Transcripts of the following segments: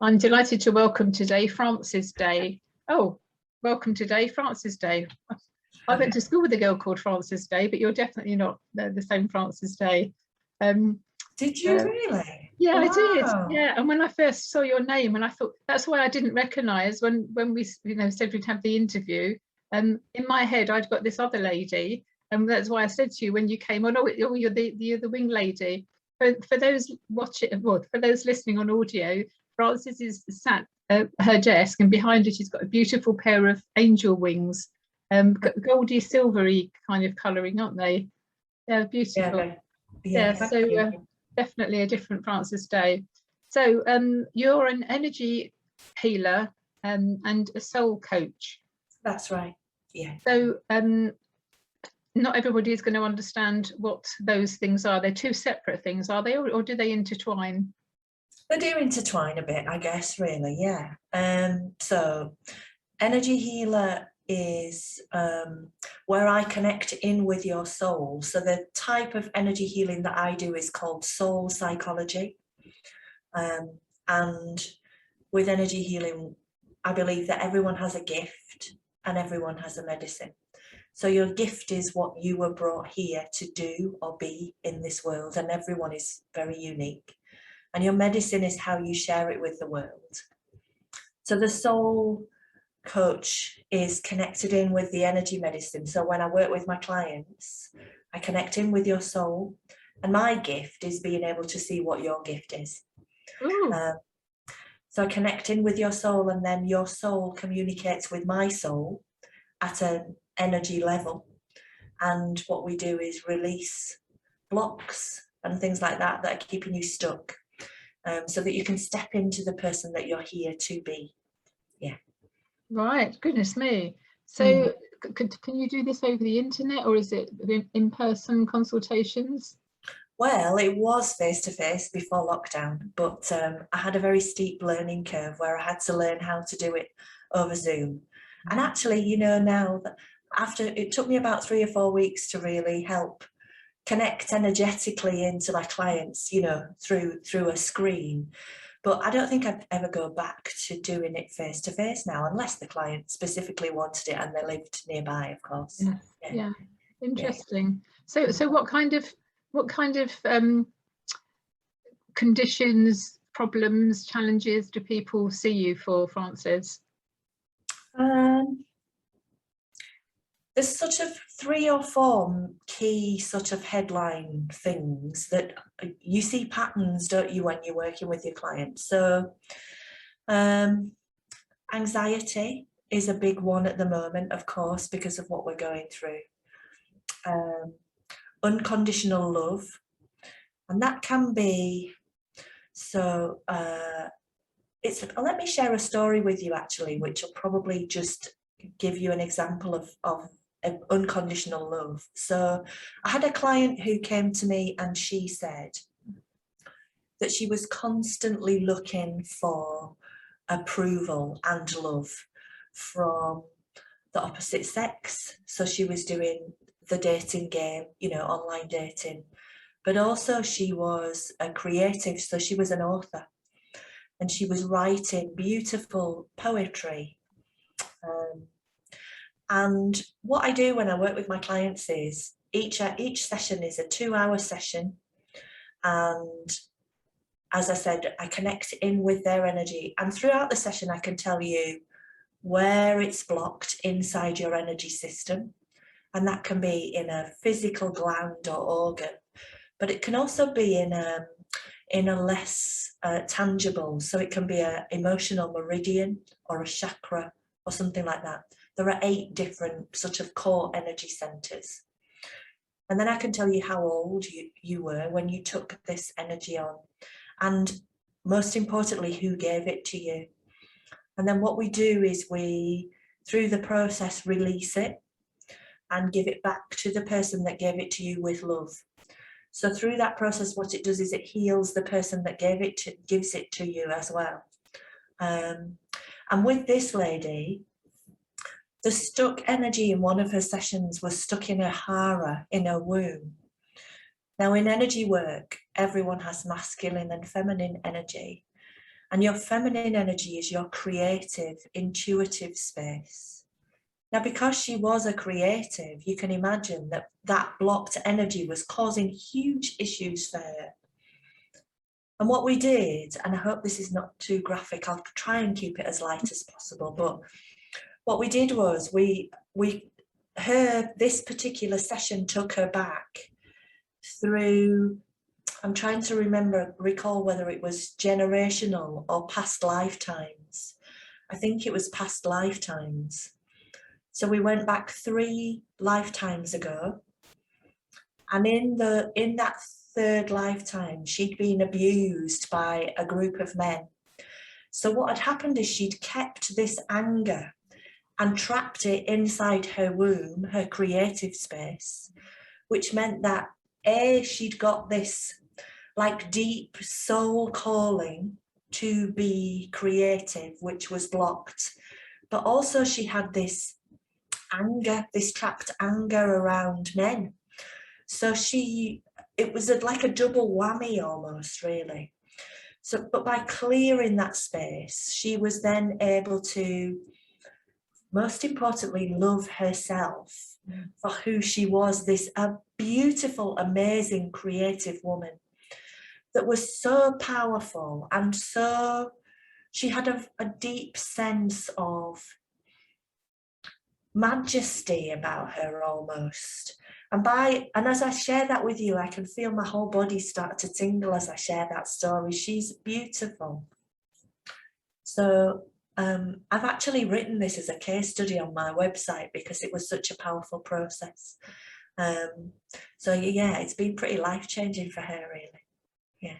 I'm delighted to welcome today Frances Day. Oh, welcome today, Frances Day. I went to school with a girl called Frances Day, but you're definitely not the same Frances Day. Did you really? Yeah, wow. I did. Yeah, and when I first saw your name, and I thought that's why I didn't recognise when we said we'd have the interview. In my head, I'd got this other lady, and that's why I said to you when you came on, oh, you're the wing lady. For those watching, well, for those listening on audio, Frances is sat at her desk, and behind her she's got a beautiful pair of angel wings, goldy silvery kind of colouring, aren't they? They're beautiful. Yeah, so definitely a different Frances Day. So you're an energy healer and a soul coach. That's right. Yeah. So not everybody is going to understand what those things are. They're two separate things, are they, or do they intertwine? They do intertwine a bit, I guess, really, yeah. So energy healer is where I connect in with your soul. So the type of energy healing that I do is called soul psychology. And with energy healing, I believe that everyone has a gift and everyone has a medicine. So your gift is what you were brought here to do or be in this world, and everyone is very unique. And your medicine is how you share it with the world. So the soul coach is connected in with the energy medicine. So when I work with my clients, I connect in with your soul, and my gift is being able to see what your gift is. So I connect in with your soul, and then your soul communicates with my soul at an energy level. And what we do is release blocks and things like that that are keeping you stuck, so that you can step into the person that you're here to be. Yeah. Right, goodness me. So can you do this over the internet, or is it in-person consultations? Well, it was face-to-face before lockdown, but I had a very steep learning curve where I had to learn how to do it over Zoom. And actually, you know, now that it took me about 3 or 4 weeks to really help connect energetically into my clients, you know, through a screen. But I don't think I'd ever go back to doing it face to face now, unless the client specifically wanted it and they lived nearby, of course. Yeah. Interesting. Yeah. So what kind of conditions, problems, challenges do people see you for, Frances? There's sort of 3 or 4 key sort of headline things that you see patterns, don't you, when you're working with your clients. So anxiety is a big one at the moment, of course, because of what we're going through. Unconditional love, and that can be, so let me share a story with you actually, which will probably just give you an example of unconditional love. So I had a client who came to me and she said that she was constantly looking for approval and love from the opposite sex. So she was doing the dating game, you know, online dating, but also she was a creative. So she was an author and she was writing beautiful poetry. And what I do when I work with my clients is each session is a 2-hour session. And as I said, I connect in with their energy. And throughout the session, I can tell you where it's blocked inside your energy system. And that can be in a physical gland or organ, but it can also be in a less tangible. So it can be an emotional meridian or a chakra or something like that. There are 8 different sort of core energy centers. And then I can tell you how old you were when you took this energy on. And most importantly, who gave it to you. And then what we do is we, through the process, release it and give it back to the person that gave it to you with love. So through that process, what it does is it heals the person that gives it to you as well. And with this lady, the stuck energy in one of her sessions was stuck in her hara, in her womb. Now in energy work, everyone has masculine and feminine energy. And your feminine energy is your creative, intuitive space. Now, because she was a creative, you can imagine that that blocked energy was causing huge issues for her. And what we did, and I hope this is not too graphic, I'll try and keep it as light as possible, but what we did was this particular session took her back through, I'm trying to recall whether it was generational or past lifetimes. I think it was past lifetimes. So we went back 3 lifetimes ago, and in that 3rd lifetime, she'd been abused by a group of men. So what had happened is she'd kept this anger and trapped it inside her womb, her creative space, which meant that she'd got this like deep soul calling to be creative, which was blocked, but also she had this anger, this trapped anger around men. So it was like a double whammy almost, really. So, but by clearing that space, she was then able to, most importantly, love herself for who she was, a beautiful, amazing, creative woman that was so powerful, and so she had a deep sense of majesty about her almost. And as I share that with you, I can feel my whole body start to tingle as I share that story. She's beautiful. So I've actually written this as a case study on my website because it was such a powerful process. So yeah, it's been pretty life-changing for her, really. Yeah.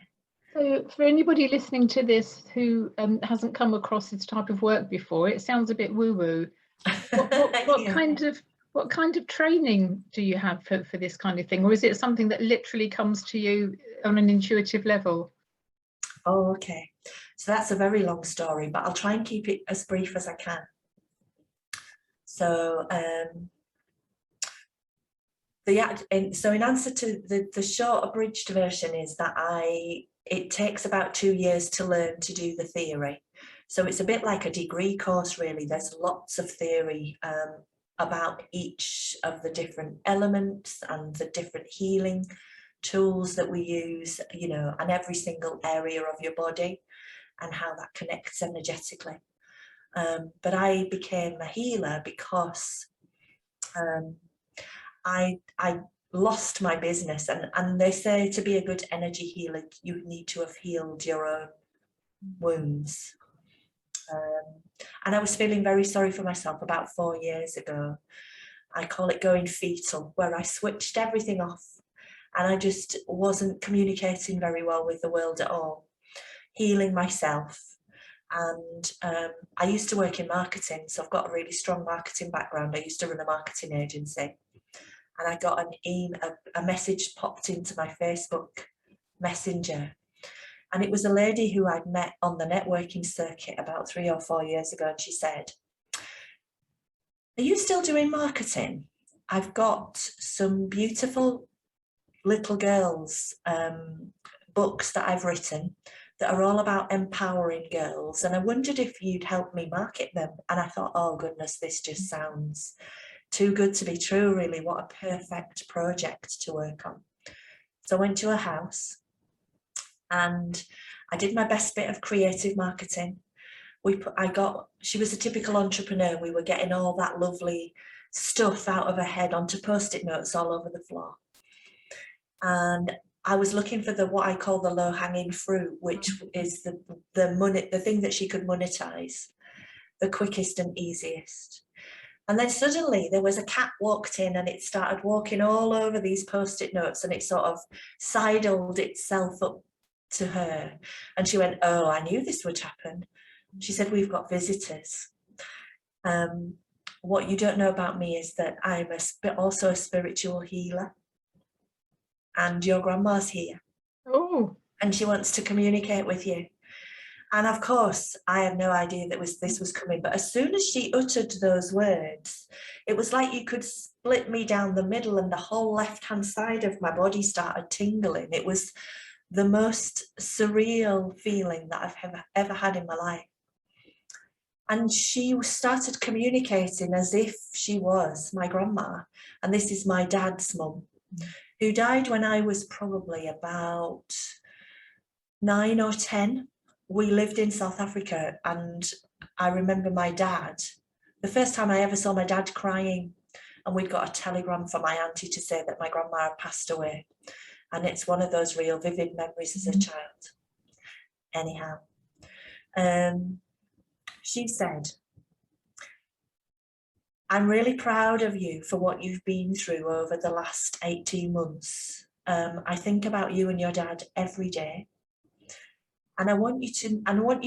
So for anybody listening to this who hasn't come across this type of work before, it sounds a bit woo-woo. What Yeah. kind of training do you have for this kind of thing, or is it something that literally comes to you on an intuitive level? Oh, okay. So that's a very long story, but I'll try and keep it as brief as I can. So in answer to the short abridged version is that it takes about 2 years to learn to do the theory. So it's a bit like a degree course, really. There's lots of theory about each of the different elements and the different healing tools that we use, and every single area of your body and how that connects energetically. But I became a healer because I lost my business, and they say to be a good energy healer, you need to have healed your own wounds. And I was feeling very sorry for myself about 4 years ago. I call it going fetal, where I switched everything off and I just wasn't communicating very well with the world at all, healing myself. And I used to work in marketing, so I've got a really strong marketing background. I used to run a marketing agency, and I got a message popped into my Facebook Messenger. And it was a lady who I'd met on the networking circuit about 3 or 4 years ago. And she said, "Are you still doing marketing? I've got some beautiful little girls books that I've written that are all about empowering girls. And I wondered if you'd help me market them." And I thought, oh goodness, this just sounds too good to be true, really. What a perfect project to work on. So I went to her house and I did my best bit of creative marketing. She was a typical entrepreneur. We were getting all that lovely stuff out of her head onto Post-it notes all over the floor. And I was looking for what I call the low-hanging fruit, which is the thing that she could monetize, the quickest and easiest. And then suddenly there was a cat walked in and it started walking all over these Post-it notes, and it sort of sidled itself up to her. And she went, "Oh, I knew this would happen." She said, "We've got visitors. What you don't know about me is that I'm also a spiritual healer. And your grandma's here. Oh. And she wants to communicate with you." And of course, I had no idea that this was coming. But as soon as she uttered those words, it was like you could split me down the middle, and the whole left-hand side of my body started tingling. It was the most surreal feeling that I've ever had in my life. And she started communicating as if she was my grandma. And this is my dad's mum, who died when I was probably about 9 or 10. We lived in South Africa, and I remember my dad, the first time I ever saw my dad crying, and we'd got a telegram from my auntie to say that my grandma had passed away. And it's one of those real vivid memories as a child. Anyhow, she said, "I'm really proud of you for what you've been through over the last 18 months. I think about you and your dad every day. And I want you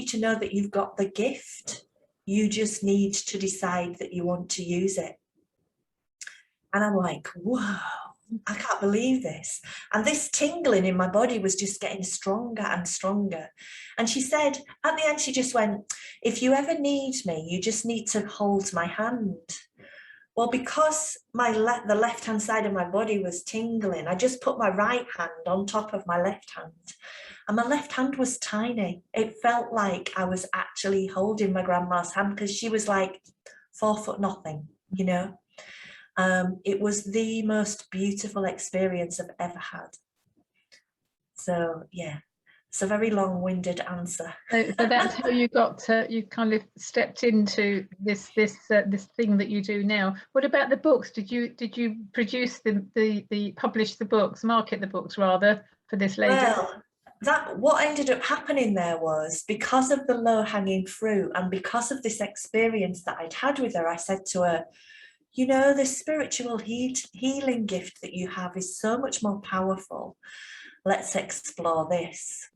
to know that you've got the gift. You just need to decide that you want to use it." And I'm like, whoa, I can't believe this. And this tingling in my body was just getting stronger and stronger. And she said, at the end, she just went, "If you ever need me, you just need to hold my hand." Well, because the left-hand side of my body was tingling, I just put my right hand on top of my left hand. And my left hand was tiny. It felt like I was actually holding my grandma's hand, because she was like 4 foot nothing, you know. It was the most beautiful experience I've ever had. So yeah, it's a very long-winded answer. So that's how you got to, you kind of stepped into this thing that you do now. What about the books? Did you produce the publish the books, market the books rather, for this lady? Well, what ended up happening there was, because of the low-hanging fruit and because of this experience that I'd had with her, I said to her, "You know, the spiritual healing gift that you have is so much more powerful. Let's explore this."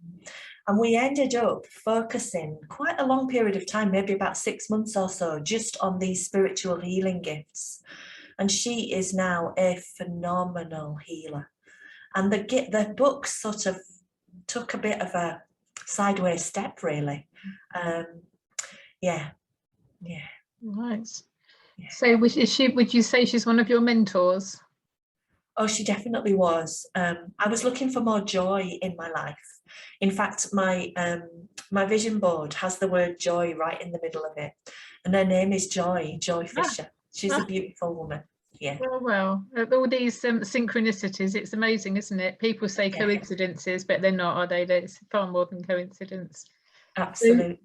And we ended up focusing quite a long period of time, maybe about 6 months or so, just on these spiritual healing gifts. And she is now a phenomenal healer. And the book sort of took a bit of a sideways step, really. Yeah. Right. Yeah. So would you say she's one of your mentors? Oh, she definitely was. I was looking for more joy in my life. In fact, my vision board has the word joy right in the middle of it. And her name is Joy Fisher. She's a beautiful woman. Yeah. Well, all these synchronicities, it's amazing, isn't it? People say coincidences, but they're not, are they? It's far more than coincidence. Absolutely.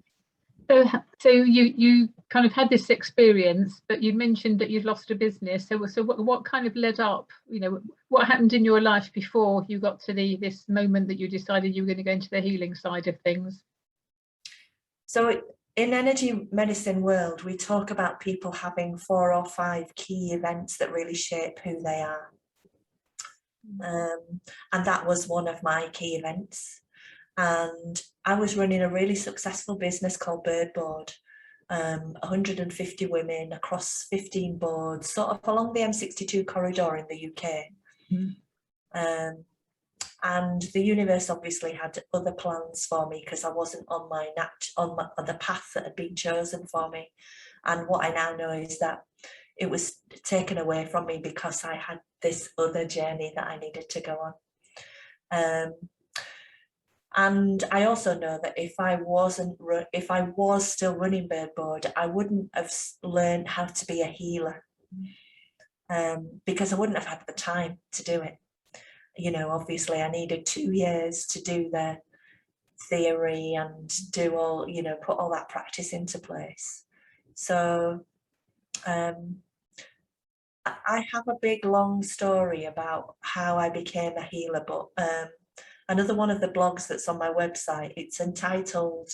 So you kind of had this experience, but you mentioned that you'd lost a business. So what kind of led up? You know, what happened in your life before you got to this moment that you decided you were going to go into the healing side of things? So in energy medicine world, we talk about people having 4 or 5 key events that really shape who they are. And that was one of my key events. And I was running a really successful business called Birdboard, 150 women across 15 boards, sort of along the M62 corridor in the UK. And the universe obviously had other plans for me, because I wasn't on the path that had been chosen for me. And what I now know is that it was taken away from me because I had this other journey that I needed to go on. And I also know that if I was still running Birdboard, I wouldn't have learned how to be a healer, because I wouldn't have had the time to do it. You know, obviously I needed 2 years to do the theory and do all, you know, put all that practice into place. So I have a big long story about how I became a healer, but another one of the blogs that's on my website, it's entitled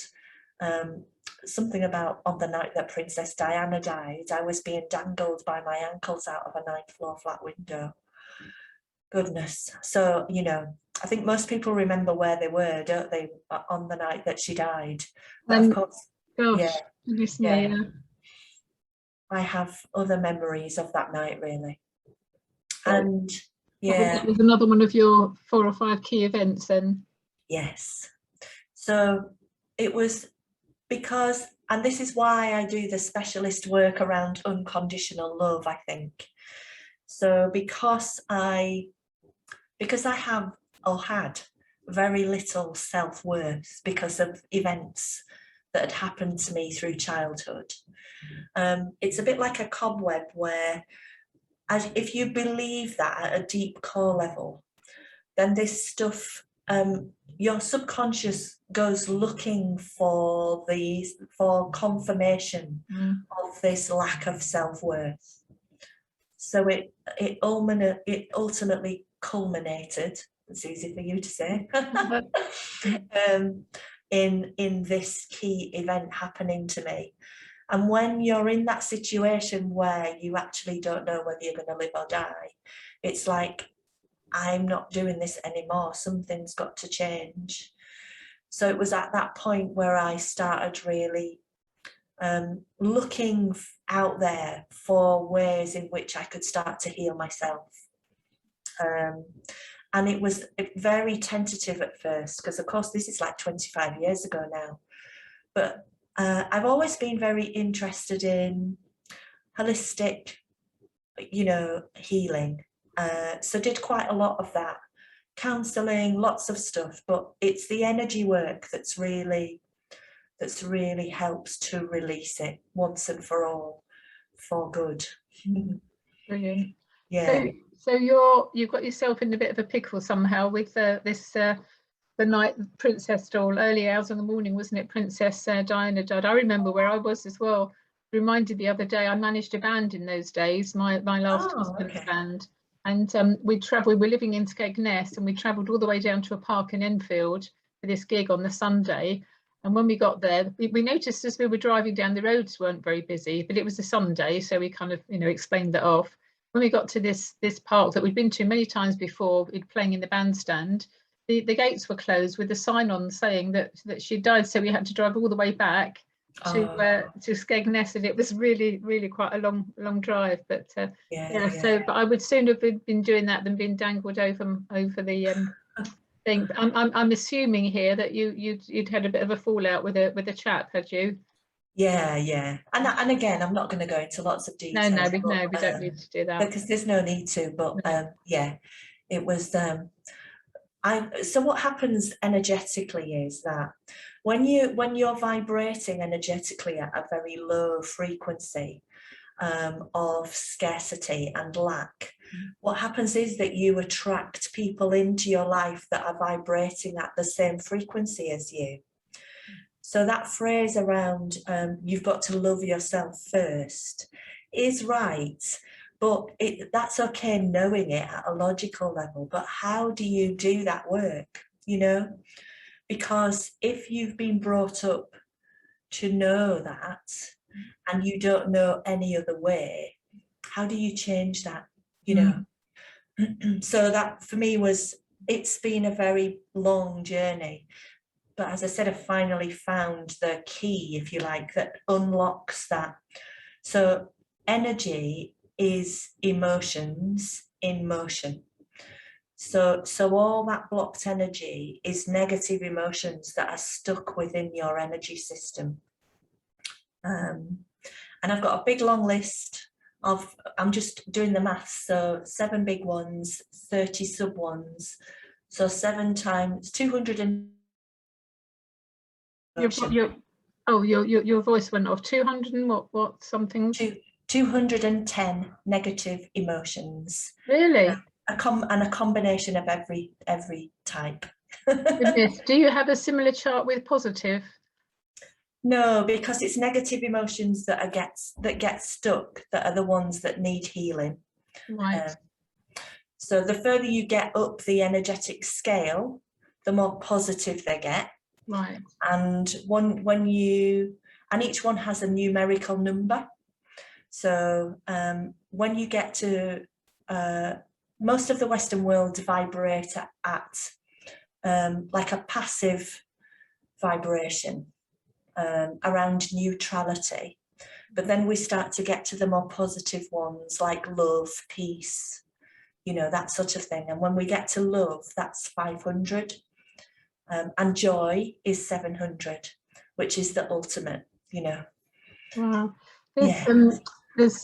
something about on the night that Princess Diana died, I was being dangled by my ankles out of a 9th floor flat window. Goodness. So, you know, I think most people remember where they were, don't they, on the night that she died. But of course, yeah, I have other memories of that night, really. And yeah, that was another one of your 4 or 5 key events then. Yes. So it was because, and this is why I do the specialist work around unconditional love, I think. So because I have or had very little self-worth because of events that had happened to me through childhood. It's a bit like a cobweb where, if you believe that at a deep core level, then this stuff, your subconscious goes looking for confirmation of this lack of self-worth. So it ultimately culminated, it's easy for you to say, in this key event happening to me. And when you're in that situation where you actually don't know whether you're going to live or die, it's like, I'm not doing this anymore. Something's got to change. So it was at that point where I started really looking out there for ways in which I could start to heal myself. And it was very tentative at first, because of course this is like 25 years ago now. But I've always been very interested in holistic, healing. So did quite a lot of that, counselling, lots of stuff, but it's the energy work that's really helps to release it once and for all, for good. Brilliant. Yeah. So you've got yourself in a bit of a pickle somehow with this the night Princess stole, early hours in the morning, wasn't it? Princess Diana died. I remember where I was as well. Reminded the other day, I managed a band in those days, my last husband's band. And we were living in Skegness, and we travelled all the way down to a park in Enfield for this gig on the Sunday. And when we got there, we noticed as we were driving down, the roads weren't very busy, but it was a Sunday, so we kind of, explained that off. When we got to this park that we'd been to many times before, we'd playing in the bandstand, the gates were closed with a sign on saying that she died, so we had to drive all the way back to Skegness, and it was really quite a long drive. But but I would sooner have been doing that than being dangled over the thing. I'm assuming here that you'd had a bit of a fallout with a chap, had you? Yeah. And again, I'm not going to go into lots of details. No, we don't need to do that, because there's no need to. But yeah, it was. So what happens energetically is that when you're vibrating energetically at a very low frequency of scarcity and lack, what happens is that you attract people into your life that are vibrating at the same frequency as you. So that phrase around you've got to love yourself first is right, but that's okay knowing it at a logical level. But how do you do that work, Because if you've been brought up to know that and you don't know any other way, how do you change that, So that for me it's been a very long journey. But as I said, I finally found the key, if you like, that unlocks that. So energy is emotions in motion. So all that blocked energy is negative emotions that are stuck within your energy system. And I've got a big long list of, I'm just doing the maths, so 7 big ones, 30 sub ones. So 7 times 200 and your voice went off. 200 and what something? 210 negative emotions. Really? And a combination of every type. Goodness. Do you have a similar chart with positive? No, because it's negative emotions that get stuck, that are the ones that need healing. Right. So the further you get up the energetic scale, the more positive they get. Right. And each one has a numerical number. So when you get to most of the Western world vibrate at like a passive vibration around neutrality, but then we start to get to the more positive ones like love, peace, that sort of thing. And when we get to love, that's 500. And joy is 700, which is the ultimate, Wow. There's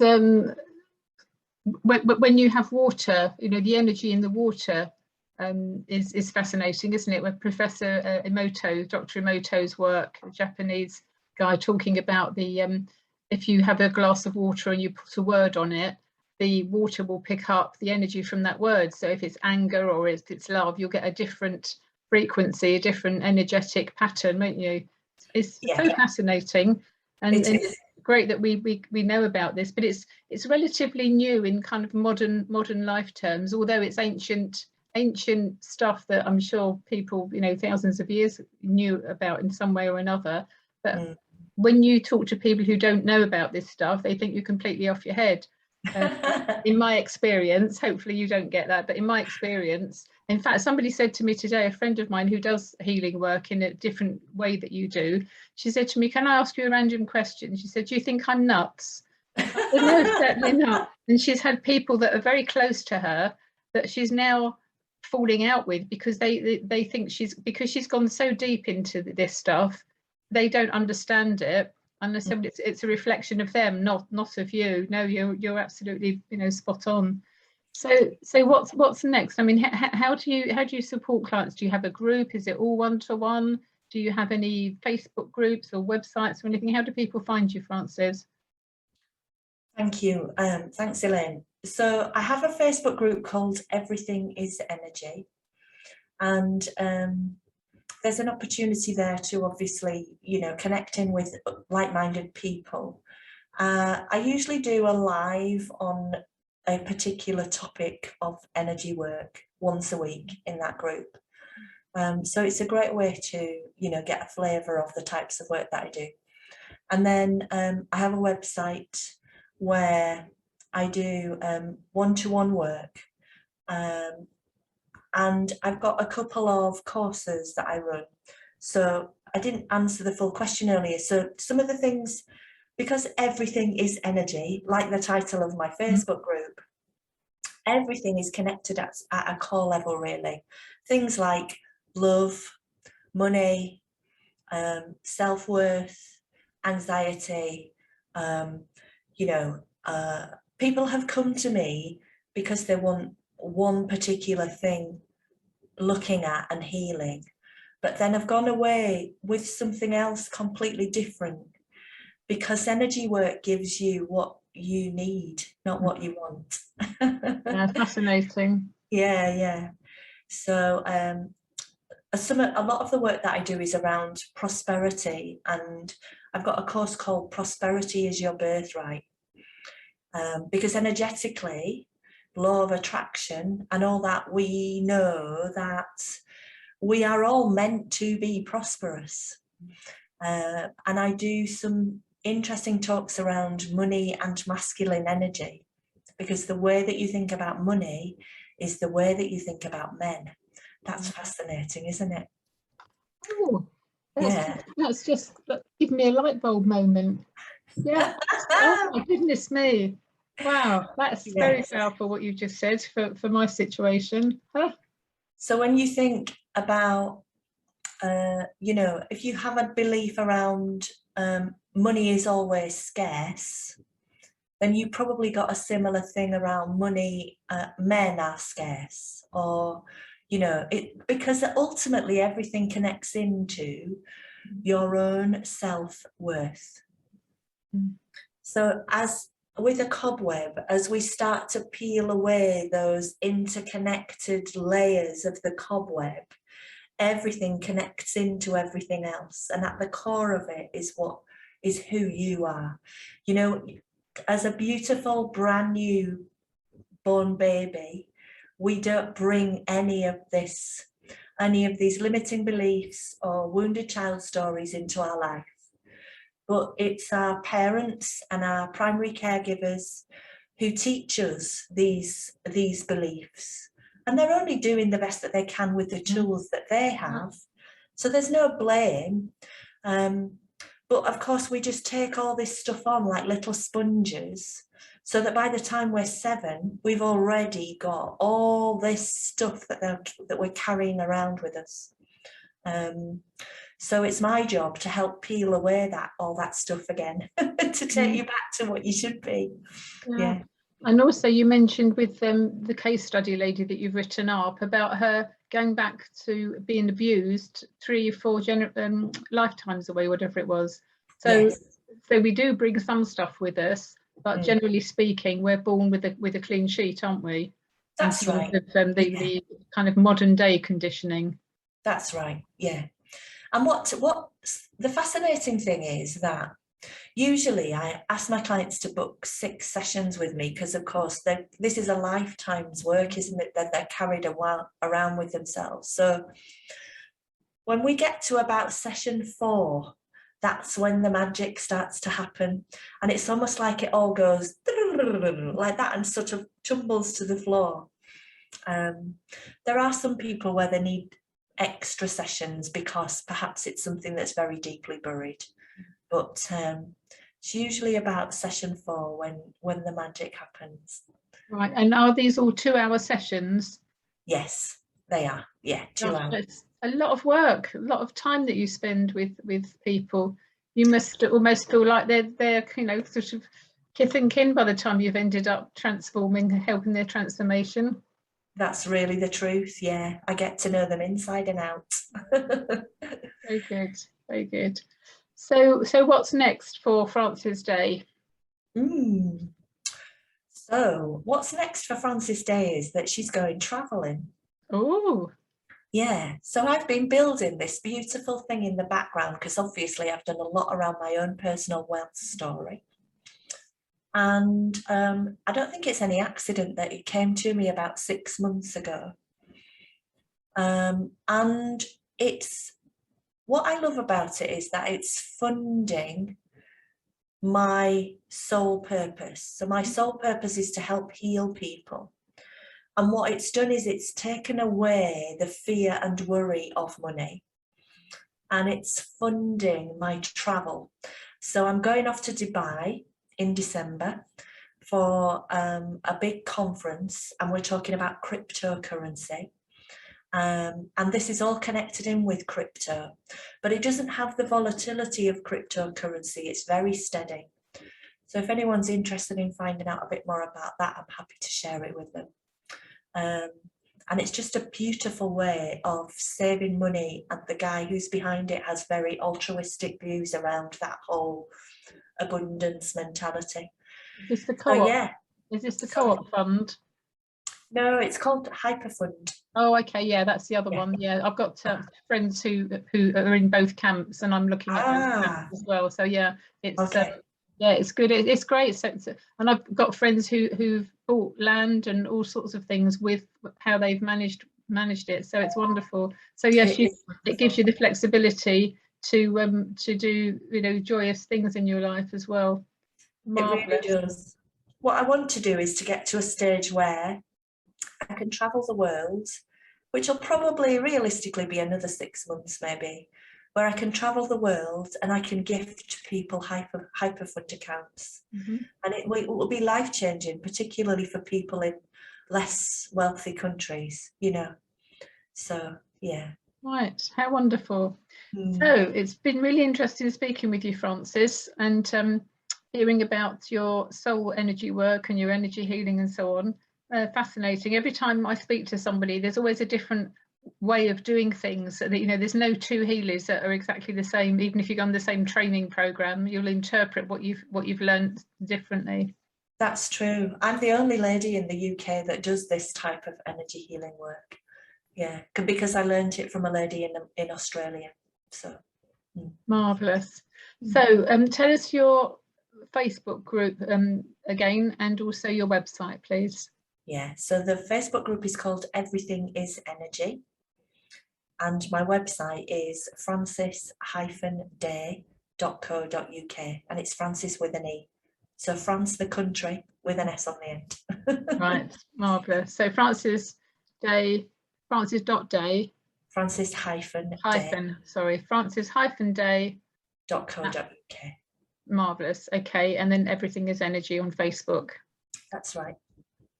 when you have water, the energy in the water is fascinating, isn't it? With Professor Emoto, Dr. Emoto's work, a Japanese guy, talking about the if you have a glass of water and you put a word on it, the water will pick up the energy from that word. So if it's anger or if it's love, you'll get a different frequency, a different energetic pattern, won't you? It's so fascinating, and it's great that we know about this, but it's relatively new in kind of modern life terms, although it's ancient stuff that I'm sure people, you know, thousands of years knew about in some way or another. But when you talk to people who don't know about this stuff, they think you're completely off your head. In my experience, hopefully you don't get that, but in my experience, in fact, somebody said to me today, a friend of mine who does healing work in a different way that you do, she said to me, can I ask you a random question? She said, do you think I'm nuts? I said, no, certainly not. And she's had people that are very close to her that she's now falling out with because they think because she's gone so deep into this stuff, they don't understand it. Unless it's a reflection of them, not of you. No, you're absolutely, you know, spot on. So what's next? I mean, how do you support clients? Do you have a group? Is it all one-to-one? Do you have any Facebook groups or websites or anything? How do people find you, Frances? Thank you. Thanks, Elaine. So I have a Facebook group called Everything is Energy, and there's an opportunity there to obviously, you know, connect in with like-minded people. I usually do a live on a particular topic of energy work once a week in that group. So it's a great way to, you know, get a flavour of the types of work that I do. And then I have a website where I do one-to-one work. And I've got a couple of courses that I run. So I didn't answer the full question earlier. So some of the things, because everything is energy, like the title of my Facebook group, everything is connected at a core level, really. Things like love, money, self-worth, anxiety. You know, people have come to me because they want one particular thing looking at and healing, but then I've gone away with something else completely different, because energy work gives you what you need, not what you want. Yeah, fascinating. Yeah. So a lot of the work that I do is around prosperity, and I've got a course called Prosperity is Your Birthright, because energetically, law of attraction and all that, we know that we are all meant to be prosperous. And I do some interesting talks around money and masculine energy, because the way that you think about money is the way that you think about men. That's fascinating, isn't it? Oh, that's just given me a light bulb moment. Yeah. Oh my goodness me. Wow, that's very powerful what you've just said for my situation. Huh? So when you think about, you know, if you have a belief around money is always scarce, then you probably got a similar thing around money, men are scarce, or, you know, because ultimately everything connects into your own self-worth. So as with a cobweb, as we start to peel away those interconnected layers of the cobweb, everything connects into everything else, and at the core of it is who you are. You know, as a beautiful brand new born baby, we don't bring any of these limiting beliefs or wounded child stories into our life. But it's our parents and our primary caregivers who teach us these beliefs. And they're only doing the best that they can with the tools that they have. So there's no blame. But of course, we just take all this stuff on like little sponges, so that by the time we're 7, we've already got all this stuff that we're carrying around with us. So it's my job to help peel away all that stuff again, to take you back to what you should be. Yeah. And also you mentioned with the case study lady that you've written up about her going back to being abused 3 or 4 lifetimes away, whatever it was. So, Yes, so we do bring some stuff with us, but generally speaking, we're born with a clean sheet, aren't we? that's In terms right. of the kind of modern day conditioning. That's right. Yeah. And what the fascinating thing is that usually I ask my clients to book 6 sessions with me because, of course, this is a lifetime's work, isn't it? That they're carried around with themselves. So when we get to about session 4, that's when the magic starts to happen. And it's almost like it all goes like that and sort of tumbles to the floor. There are some people where they need extra sessions because perhaps it's something that's very deeply buried. But it's usually about session 4 when the magic happens. Right. And are these all 2-hour sessions? Yes, they are. Yeah, 2 hours. It's a lot of work, a lot of time that you spend with people. You must almost feel like they're sort of kith and kin by the time you've ended up transforming, helping their transformation. That's really the truth. Yeah, I get to know them inside and out. Very good, very good. So what's next for Frances Day? So what's next for Frances Day is that she's going travelling. Oh, yeah. So I've been building this beautiful thing in the background because obviously I've done a lot around my own personal wealth story. And I don't think it's any accident that it came to me about 6 months ago. And it's, what I love about it is that it's funding my sole purpose. So my sole purpose is to help heal people. And what it's done is it's taken away the fear and worry of money. And it's funding my travel. So I'm going off to Dubai in December for a big conference, and we're talking about cryptocurrency. And this is all connected in with crypto, but it doesn't have the volatility of cryptocurrency. It's very steady. So if anyone's interested in finding out a bit more about that, I'm happy to share it with them. And it's just a beautiful way of saving money, and the guy who's behind it has very altruistic views around that whole abundance mentality. Is this the co-op? So, yeah. Is this the co-op fund? No, it's called Hyperfund. Oh, okay, yeah, that's the other one. Yeah, I've got friends who are in both camps, and I'm looking at both camps as well. So yeah, it's yeah, it's good. It's great. So and I've got friends who've bought land and all sorts of things with how they've managed it. So it's wonderful. So yes, it gives you the flexibility to do joyous things in your life as well. Marvelous. It really does. What I want to do is to get to a stage where I can travel the world, which will probably realistically be another 6 months maybe, where I can travel the world and I can gift people hyperfund accounts. And it will be life-changing, particularly for people in less wealthy countries, So, yeah. Right, how wonderful. So it's been really interesting speaking with you, Frances, and hearing about your soul energy work and your energy healing and so on. Fascinating. Every time I speak to somebody, there's always a different way of doing things. So that, there's no 2 healers that are exactly the same. Even if you've done the same training program, you'll interpret what you've learned differently. That's true. I'm the only lady in the UK that does this type of energy healing work. Yeah, because I learned it from a lady in Australia. So marvelous. So tell us your Facebook group again, and also your website, please. Yeah, so the Facebook group is called Everything is Energy, and my website is francis-day.co.uk, and it's Francis with an E. So France the country with an S on the end. Right, marvellous. So Francis.day. Francis-day.co.uk. Marvellous. Okay, and then Everything is Energy on Facebook. That's right.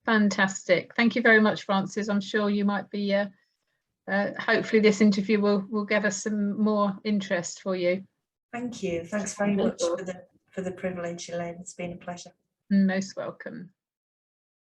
Fantastic. Thank you very much, Frances. I'm sure you might be, hopefully this interview will give us some more interest for you. Thank you. Thanks very much for the privilege, Elaine. It's been a pleasure. Most welcome.